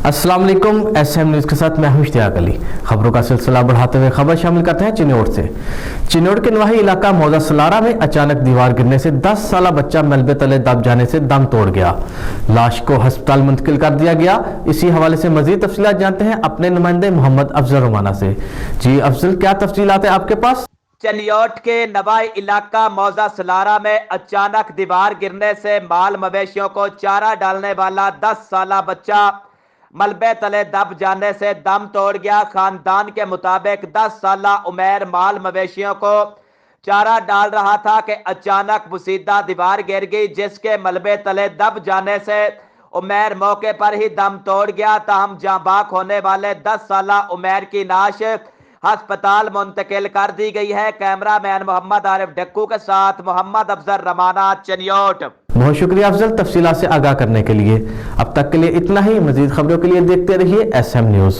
अस्सलाम वालेकुम। SM news के साथ मैं हूं इश्तियाक अली। खबरों का सिलसिला बढ़ाते हुए खबर शामिल करते हैं चिन्नौर से। चिन्नौर के नवाही इलाका मौजा सलारा में अचानक दीवार गिरने से 10 साला बच्चा मलबे तले दब जाने से दम तोड़ गया। लाश को अस्पताल मुंतकिल कर दिया गया। इसी हवाले से मजीद तफसीलात जानते हैं अपने नुमाइंदे मोहम्मद अफजल रोमाना से। जी अफजल, क्या तफसीलात है आपके पास? चनियोट के नवाई इलाका मौजा सलारा में अचानक दीवार गिरने से माल मवेशियों को चारा डालने वाला 10 साला बच्चा मलबे तले दब जाने से दम तोड़ गया। खानदान के मुताबिक 10 साला उमैर माल मवेशियों को चारा डाल रहा था कि अचानक मुसीदा दीवार गिर गई, जिसके मलबे तले दब जाने से उमैर मौके पर ही दम तोड़ गया। ताहम जाँ बाक होने वाले 10 साला उमैर की नाश अस्पताल मुंतकिल कर दी गई है। कैमरामैन मोहम्मद आरिफ डक्कू के साथ मोहम्मद अफजल रमाना, चनियोट। बहुत शुक्रिया अफजल तफसीलात से आगाह करने के लिए। अब तक के लिए इतना ही। मजीद खबरों के लिए देखते रहिए SM न्यूज़।